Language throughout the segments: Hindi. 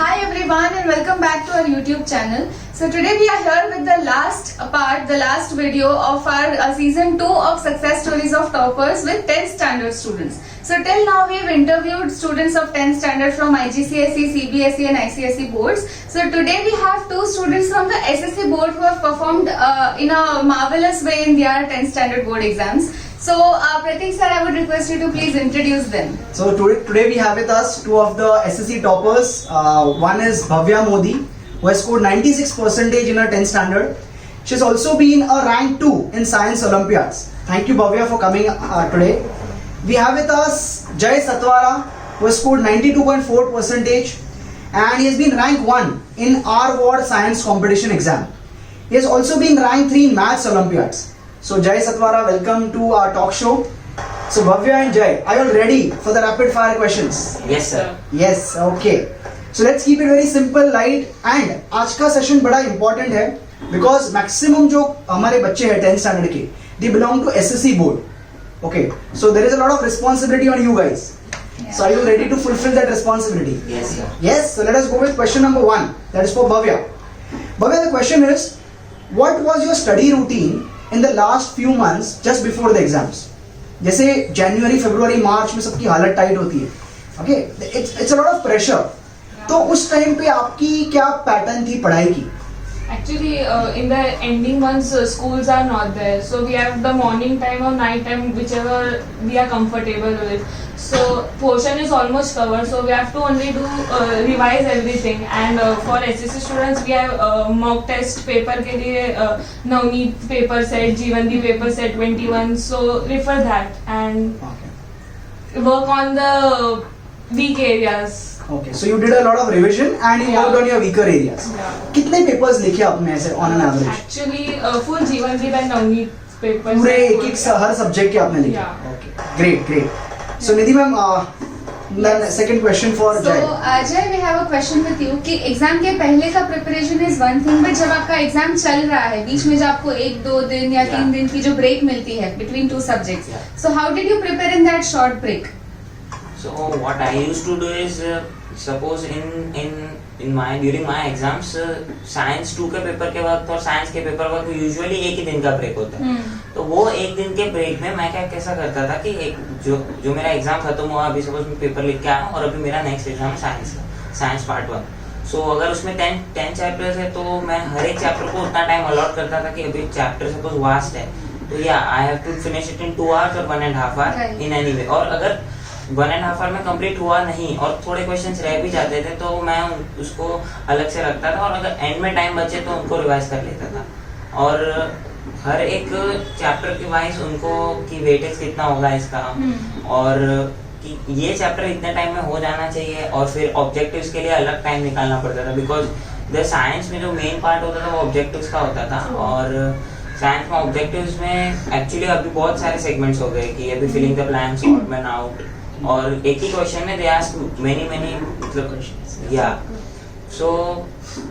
Hi everyone and welcome back to our YouTube channel. So today we are here with the last video of our season 2 of Success Stories of Toppers with 10th standard students. So till now we have interviewed students of 10th standard from IGCSE, CBSE and ICSE boards. So today we have two students from the SSC board who have performed in a marvelous way in their 10th standard board exams. So Pratik sir, I would request you to please introduce them. So today we have with us two of the SSC toppers. One is Bhavya Modi, who has scored 96% in her 10th standard. She has also been a rank 2 in Science Olympiads. Thank you Bhavya for coming today. We have with us Jay Satwara, who has scored 92.4% and he has been rank 1 in R Ward Science competition exam. He has also been rank 3 in Maths Olympiads. So Jay Satwara, welcome to our talk show. So Bhavya and Jay, are you ready for the rapid fire questions? Yes sir. Yes, okay. So let's keep it very simple, light, and आज का सेशन बड़ा important है because maximum जो हमारे बच्चे हैं 10th standard के, they belong to SSC board. Okay, so there is a lot of responsibility on you guys. Yeah. So are you ready to fulfill that responsibility? Yes sir. Yes. So let us go with question number 1. That is for Bhavya. Bhavya, the question is, what was your study routine in the last few months just before the exams? जैसे जनवरी, फरवरी, मार्च में सबकी हालत टाइट होती है. Okay, it's a lot of pressure. तो उस टाइम पे आपकी क्या पैटर्न थी पढ़ाई की? Actually, in the ending months, schools are not there. So we have the morning time or night time, whichever we are comfortable with. So portion is almost covered. So we have to only do revise everything. And for SSC students, we have mock test paper के लिए Navneet paper set, Jeevanti paper set 21. So refer that and work on the weak areas. Okay, so you did a lot of revision and you worked on your weaker areas. Yeah. कितने पेपर्स लिखे आपने ऐसे on an average? Actually, full Jeevanti and Navneet papers. पूरे एक हर सब्जेक्ट के आपने लिखे? Yeah. Okay, great. So Nidhi ma'am, then second question for So Jay. Jay, we have a question with you कि एग्जाम के पहले का preparation is one thing, but जब आपका एग्जाम चल रहा है बीच में, जब आपको 1-2 दिन या 3 दिन की जो ब्रेक मिलती है between two subjects, so how did you prepare in that short break? So what I used to do is suppose in my during my exams science 2 के पेपर के वक्त और साइंस के पेपर वक्त यूजुअली एक ही दिन का ब्रेक होता है. तो वो एक दिन के ब्रेक में मैं कैसा करता था कि एक जो मेरा एग्जाम खत्म हुआ, अभी सपोज मैं पेपर लिख के आया हूँ और अभी मेरा नेक्स्ट एग्जाम है साइंस पार्ट 1. सो अगर उसमें 10 चैप्टर्स है तो मैं हर एक चैप्टर को उतना टाइम अलॉट करता था कि अभी चैप्टर सपोज वास्ट है तो yeah I have to finish it in 2 hours और 1.5 hour इन एनी वे. और अगर 1.5 hour में कंप्लीट हुआ नहीं और थोड़े क्वेश्चंस रह भी जाते थे तो मैं उसको अलग से रखता था और अगर एंड में टाइम बचे तो उनको रिवाइज कर लेता था. और हर एक चैप्टर के वाइज उनको कि वेटेज कितना होगा इसका और कि ये चैप्टर इतने टाइम में हो जाना चाहिए और फिर ऑब्जेक्टिव्स के लिए अलग टाइम निकालना पड़ता था. बिकॉज द साइंस में जो मेन पार्ट होता था वो ऑब्जेक्टिव्स का होता था और साइंस में ऑब्जेक्टिव्स में एक्चुअली अभी बहुत सारे सेगमेंट्स हो गए कि अभी filling the blanks, odd man out, और एक ही क्वेश्चन में दे आस्क मेनी मतलब या सो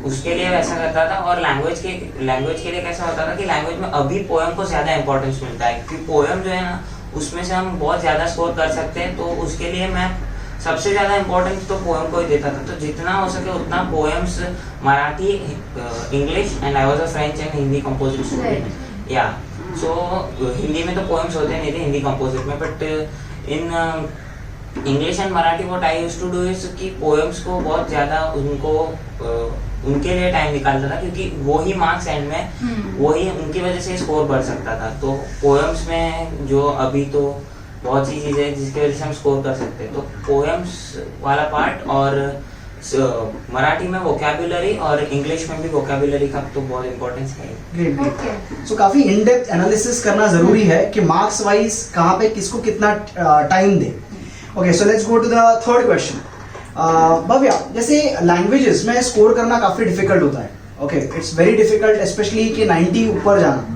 उसके लिए वैसा करता था. और लैंग्वेज के लिए कैसा होता था कि लैंग्वेज में अभी पोएम को ज्यादा इंपॉर्टेंस मिलता है क्योंकि पोएम जो है ना उसमें से हम बहुत ज्यादा स्कोर कर सकते हैं. तो उसके लिए मैं सबसे ज्यादा इंपॉर्टेंस तो पोएम को ही देता था. तो जितना हो सके उतना poems Marathi, English and I was a French and Hindi composite student. Yeah so Hindi में तो पोएम्स होते नहीं थे हिंदी कंपोजिट में, but in English and Marathi what I used to do is कि पोएम्स को बहुत ज्यादा उनके लिए टाइम निकालता था क्योंकि वो ही मार्क्स एंड में वो ही उनकी वजह से स्कोर बढ़ सकता था. तो पोएम्स में जो अभी तो बहुत सी चीजें हैं जिसकी वजह से हम स्कोर कर सकते हैं. तो पोएम्स वाला पार्ट और मराठी में वोकैबुलरी और इंग्लिश में भी वोकैबुलरी का तो बहुत इंपॉर्टेंस है. ग्रेट. सो काफी इन डेप्थ एनालिसिस करना जरूरी है कि मार्क्स वाइज कहाँ पे किसको कितना टाइम दे. Okay, so let's go to the third question. Bhavya, जैसे लैंग्वेजेस में स्कोर करना काफी डिफिकल्ट होता है. Okay, it's very difficult specially कि 90 ऊपर जाना.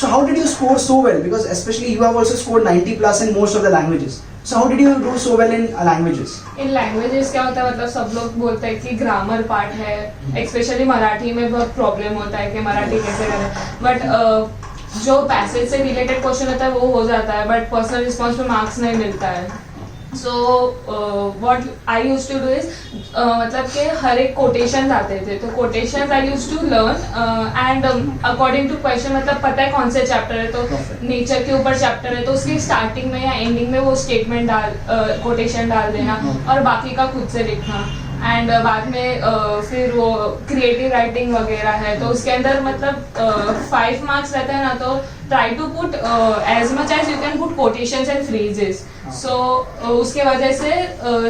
So how did you score so well? Because especially you have also scored 90 plus in most of the languages. So how did you do so well in languages? In languages क्या होता है मतलब सब लोग बोलते हैं कि ग्रामर पार्ट है, स्पेशली मराठी में बहुत प्रॉब्लम होता है कि मराठी कैसे करें. बट जो पैसेज से रिलेटेड क्वेश्चन होता है वो हो जाता है, बट पर्सनल रिस्पॉन्स में मार्क्स नहीं मिलता है. So what I use to do is मतलब कि हर एक कोटेशन आते थे, तो quotation I use to learn and according to question, मतलब पता है कौन से चैप्टर है, तो Perfect. नेचर के ऊपर चैप्टर है तो उसकी स्टार्टिंग में या एंडिंग में वो स्टेटमेंट कोटेशन डाल देना Okay. और बाकी का खुद से लिखना। एंड बाद में फिर वो क्रिएटिव राइटिंग वगैरह है, तो उसके अंदर मतलब 5 मार्क्स रहते हैं ना, तो try to put as much as you can put quotations and phrases, so उसके वजह से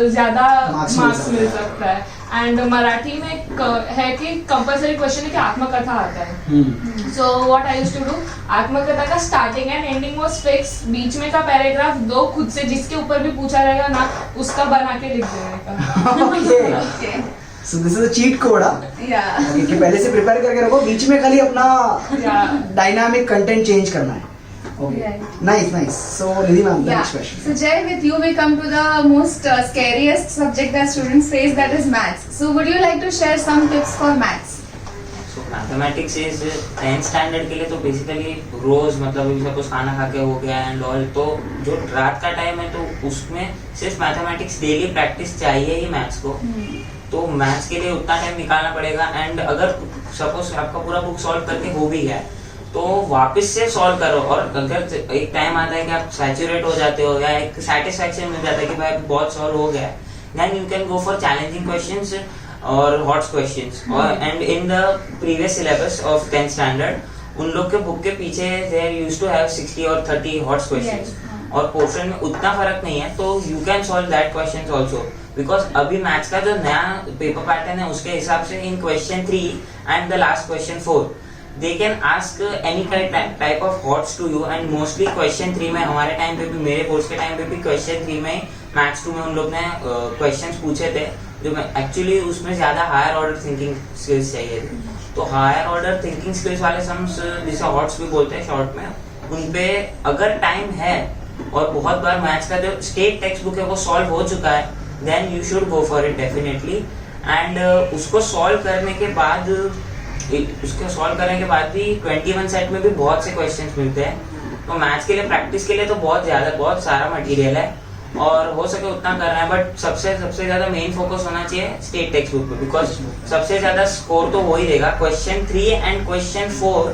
ज्यादा Marks मिल मार्क्स सकता मिल है। सकता है। एंड मराठी में है कि कंपलसरी क्वेश्चन है कि आत्मकथा आता है, so what I used to do, आत्मकथा का starting and ending was fix, बीच में का पैराग्राफ दो खुद से जिसके ऊपर भी पूछा रहेगा ना उसका बना के लिख देने का। Okay. Okay. So this is a cheat code, हाँ? Yeah. Okay, कि पहले से प्रिपेयर करके रखो, बीच में खाली अपना Yeah. डायनामिक कंटेंट चेंज करना है। Okay. Right. Nice. So Nidhi ma'am, the Yeah. next question. So Jay, with you we come to the most scariest subject that students face, that is maths. So would you like to share some tips for maths? So mathematics is 10th standard के लिए तो बेसिकली रोज मतलब अभी सपोज खाना खा के हो गया एंड ऑल, तो जो रात का टाइम है तो उसमें सिर्फ मैथमेटिक्स डेली प्रैक्टिस चाहिए ही मैथ्स को, तो मैथ्स के लिए उतना टाइम निकालना पड़ेगा। एंड अगर सपोज आपका पूरा बुक सॉल्व करके हो भी गया तो वापस से सॉल्व करो, और अगर एक टाइम आता है कि आप सैचुरेट हो जाते हो या एक सेटिस्फैक्शन मिल जाता है कि भाई बहुत सॉल्व हो गया, then you can go for challenging questions और हॉट क्वेश्चंस। और and in the previous syllabus of 10th standard उन लोग के बुक के पीछे देयर यूज्ड टू हैव 60 और 30 हॉट क्वेश्चंस, और पोर्शन में उतना फर्क नहीं है, तो you can solve that questions also, because अभी मैथ्स का जो नया पेपर पैटर्न है उसके हिसाब से in question 3 and the last question 4 they can ask any type of HOTS to you, and mostly question 3 में हमारे टाइम पे भी, मेरे कोर्स के टाइम पे भी question 3 में मैथ्स 2 में उन लोग ने क्वेश्चंस पूछे थे जो मैं एक्चुअली उसमें ज्यादा हायर ऑर्डर थिंकिंग स्किल्स चाहिए थे, तो हायर ऑर्डर थिंकिंग स्किल्स वाले सम्स जिसे HOTS भी बोलते हैं शॉर्ट में, उन पे अगर टाइम है और बहुत बार मैथ्स का जो स्टेट टेक्स्ट बुक है वो सॉल्व हो चुका है, then you should go for it definitely. And उसको सॉल्व करने के बाद भी 21 सेट में भी बहुत से क्वेश्चंस मिलते हैं, तो मैथ्स के लिए प्रैक्टिस के लिए तो बहुत सारा मटेरियल है और हो सके उतना करना है, बट सबसे ज्यादा मेन फोकस होना चाहिए स्टेट टेक्स्ट बुक पे, बिकॉज सबसे ज्यादा स्कोर तो वो ही देगा। क्वेश्चन 3 एंड क्वेश्चन 4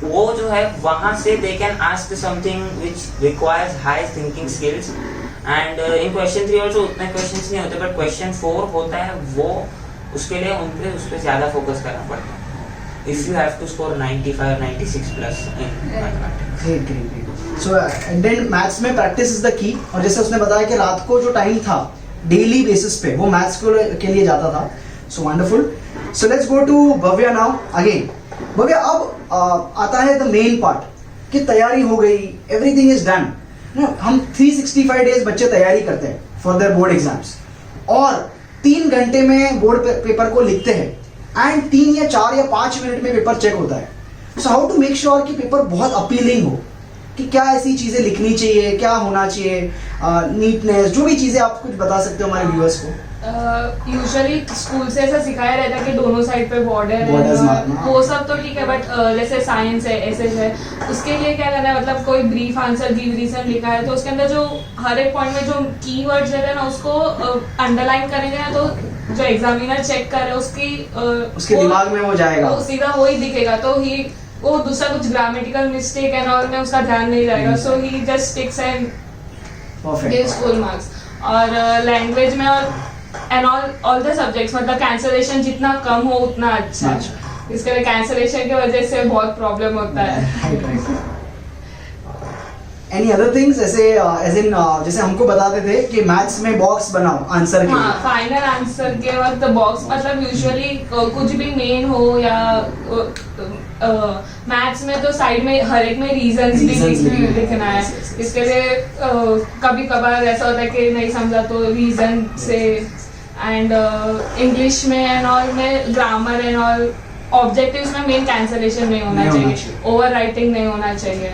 वो जो है वहां से they can ask something which requires high thinking skills, and in question 3 also उतने क्वेश्चंस नहीं होते, बट क्वेश्चन 4 होता है वो उसके लिए उस पर ज्यादा फोकस करना पड़ता है if you have to score 95 or 96 plus in mathematics. Great. So and then maths में practice is the key, और जैसे उसने बताया कि रात को जो टाइम था डेली बेसिस पे वो मैथ्स के लिए जाता था, so wonderful. So let's go to Bhavya now again. Bhavya, अब आता है द मेन पार्ट कि तैयारी हो गई, एवरीथिंग इज डन, हम 365 डेज बच्चे तैयारी करते हैं फॉर देयर बोर्ड एग्जाम्स, और 3 घंटे में बोर्ड पेपर को लिखते हैं एंड 3 या 4 या 5 मिनट में पेपर चेक होता है। So how to make sure कि पेपर बहुत अपीलिंग हो, कि क्या ऐसी चीजें लिखनी चाहिए, क्या होना चाहिए, नीटनेस, जो भी चीजें आप कुछ बता सकते हो हमारे व्यूअर्स को। यूजुअली स्कूल से ऐसा सिखाया रहता है कि दोनों साइड पे बॉर्डर Borders है, मारना। वो सब तो ठीक है, बट जैसे साइंस है, एसएस है, उसके लिए क्या करना है, मतलब कोई ब्रीफ आंसर गिव रीजन लिखा है तो उसके अंदर जो हर एक पॉइंट में जो कीवर्ड्स रहते हैं ना उसको अंडरलाइन करेंगे ना, तो जो एग्जामिनर चेक करे उसके दिमाग में वो जाएगा, वो सीधा वही दिखेगा, तो ही वो दूसरा कुछ ग्रामेटिकल मिस्टेक एंड ऑल में उसका ध्यान नहीं जाएगा, so he just ticks and gives full marks. और लैंग्वेज में और एंड ऑल द सब्जेक्ट्स, मतलब कैंसलेशन जितना कम हो उतना अच्छा है, इसके लिए कैंसलेशन की वजह से बहुत प्रॉब्लम होता है। एनी अदर थिंग्स, ऐसे एज इन जैसे हमको बताते थे कि मैथ्स में बॉक्स बनाओ आंसर के हाँ, फाइनल आंसर के वक्त बॉक्स, मतलब यूजुअली कुछ भी मेन हो या मैथ्स में तो साइड में हर एक में रीजंस भी लिखना है, इसके लिए कभी कभार ऐसा होता है कि नहीं समझा तो रीजन से, एंड इंग्लिश में एंड ऑल में ग्रामर एंड ऑल ऑब्जेक्टिव्स में मेन कैंसलेशन नहीं होना चाहिए, ओवर राइटिंग नहीं होना चाहिए।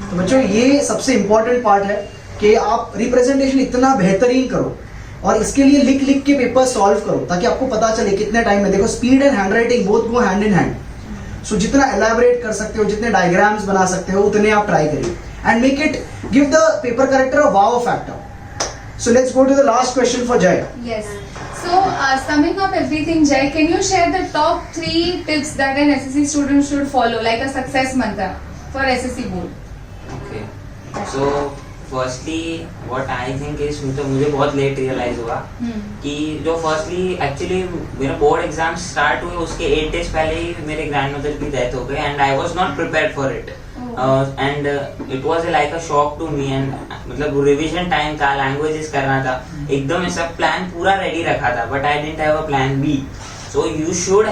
तो बच्चों ये सबसे इम्पोर्टेंट पार्ट है कि आप रिप्रेजेंटेशन इतना बेहतरीन करो और इसके लिए लिख लिख के पेपर सॉल्व करो ताकि आपको पता चले कितने टाइम में। देखो speed and handwriting both go hand in hand, so जितना एलैबोरेट कर सकते हो, जितने डायग्राम्स बना सकते हो उतने आप ट्राई करिए and make it, give the paper character a wow factor. So let's go to the last question for Jay. Yes. So, summing up everything, Jay, can you share the top 3 tips that an SSC student should follow, like a success mantra for SSC board? Okay. So firstly what I think is मुझे बहुत लेट रियलाइज हुआ कि जो फर्स्टली एक्चुअली मेरा बोर्ड एग्जाम स्टार्ट हुए उसके 8 डेज पहले ही मेरे ग्रैंडमदर की डेथ हो गई and I was not prepared for it and it was like a shock to me and मतलब रिवीजन टाइम था, लैंग्वेजेस करना था, एकदम ऐसा प्लान पूरा रेडी रखा था but I didn't have a plan B. So you should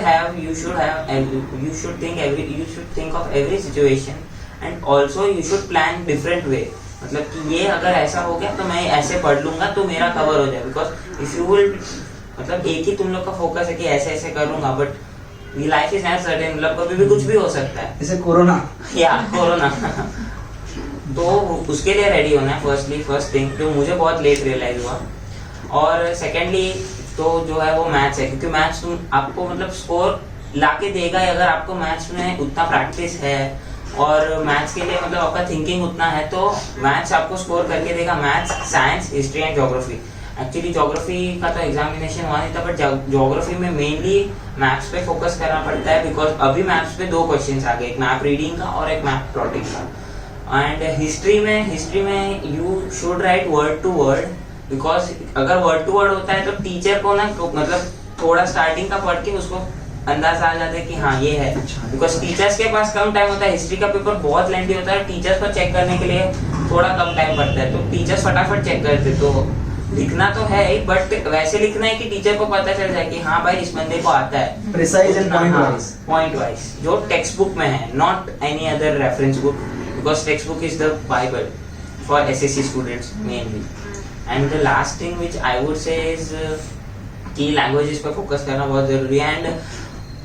think of every situation and also you should plan different way. मतलब कि ये अगर ऐसा हो गया तो मैं ऐसे पढ़ लूंगा तो मेरा कवर हो जाए बिकॉज इफ यू विल मतलब एक ही तुम लोग का फोकस है कि ऐसे ऐसे करूंगा बट ये लाइफ इज नॉट सर्टेन, मतलब कभी भी कुछ भी हो सकता है, जैसे कोरोना या कोरोना तो उसके लिए रेडी होना है फर्स्ट थिंग जो मुझे बहुत लेट रियलाइज हुआ. और सेकेंडली तो जो है वो मैथ्स है क्योंकि मैथ्स तुम आपको मतलब स्कोर लाके देगा ही अगर आपको मैथ्स में उतना प्रैक्टिस है और मैथ्स के लिए मतलब आपका थिंकिंग उतना है तो मैथ्स आपको स्कोर करके देगा. Maths, science, history and geography. Actually geography का तो एग्जामिनेशन हुआ नहीं था बट ज्योग्राफी में मेनली मैथ्स पे फोकस करना पड़ता है बिकॉज अभी मैथ्स पे 2 क्वेश्चंस आ गए, एक मैप रीडिंग का और एक मैप प्लॉटिंग का. एंड हिस्ट्री में you should write word to word because अगर वर्ड टू वर्ड होता है तो टीचर को ना मतलब थोड़ा स्टार्टिंग का पढ़ के उसको अंदाजा आ जाता है कि हाँ ये है बिकॉज टीचर्स के पास कम टाइम होता है. हिस्ट्री का पेपर बहुत लेंथी होता है, टीचर्स को चेक करने के लिए थोड़ा कम टाइम पड़ता है तो टीचर्स फटाफट चेक करते. तो लिखना तो है ही बट वैसे लिखना है कि टीचर को पता चल जाए कि हाँ भाई इस बंदे को आता है, प्रिसाइज एंड पॉइंट वाइज जो टेक्स्ट बुक में है, not any other reference book because text book is the Bible for SSC students mainly. And the last thing which I would say is कि लैंग्वेजेस पे फोकस करना बहुत जरूरी है. And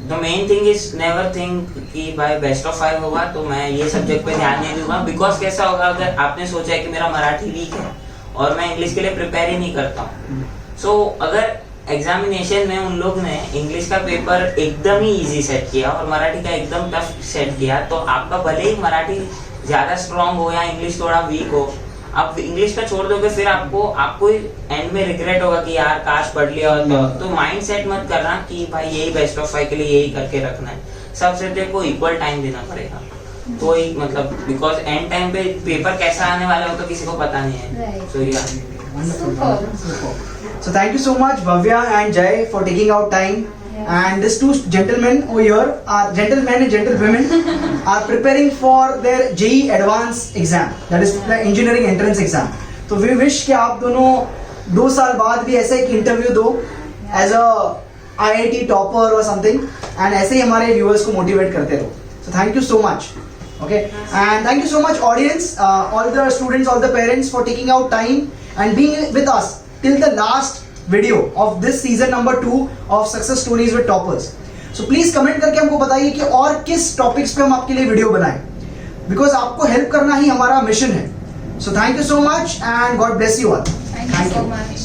the main thing is never think कि भाई बेस्ट ऑफ 5 होगा तो मैं ये सब्जेक्ट पे ध्यान नहीं दूंगा बिकॉज कैसा होगा अगर आपने सोचा है कि मेरा मराठी वीक है और मैं इंग्लिश के लिए प्रिपेयर ही नहीं करता हूँ. सो अगर एग्जामिनेशन में उन लोग ने इंग्लिश का पेपर एकदम ही इजी सेट किया और मराठी का एकदम टफ सेट किया तो आपका भले ही मराठी ज्यादा स्ट्रांग हो या इंग्लिश थोड़ा वीक हो, आप इंग्लिश का छोड़ दोगे फिर आपको एंड में रिग्रेट होगा कि यार काश पढ़ लिया होता. तो माइंड सेट मत करना कि भाई यही बेस्ट ऑफ 5 के लिए यही करके रखना है. सब सब्जेक्ट को इक्वल टाइम देना पड़ेगा तो ही मतलब बिकॉज एंड टाइम पे पेपर कैसा आने वाला हो तो किसी को पता नहीं है. सो या So thank you so much Bhavya and Jay for taking out time. And these 2 gentlemen over here are gentlemen and gentlewomen are preparing for their JEE Advanced exam, that is the engineering entrance exam. So we wish कि आप दोनों 2 साल बाद भी ऐसे एक इंटरव्यू दो as a IIT topper or something and ऐसे ही हमारे viewers को motivate करते रहो. So thank you so much. Okay, and thank you so much audience, all the students, all the parents for taking out time and being with us till the last video of this season number 2 of Success Stories with Toppers. So please comment करके हमको बताइए कि और किस टॉपिक्स पे हम आपके लिए वीडियो बनाएं बिकॉज आपको हेल्प करना ही हमारा मिशन है. So thank you so much and God bless you all. Thank you so much.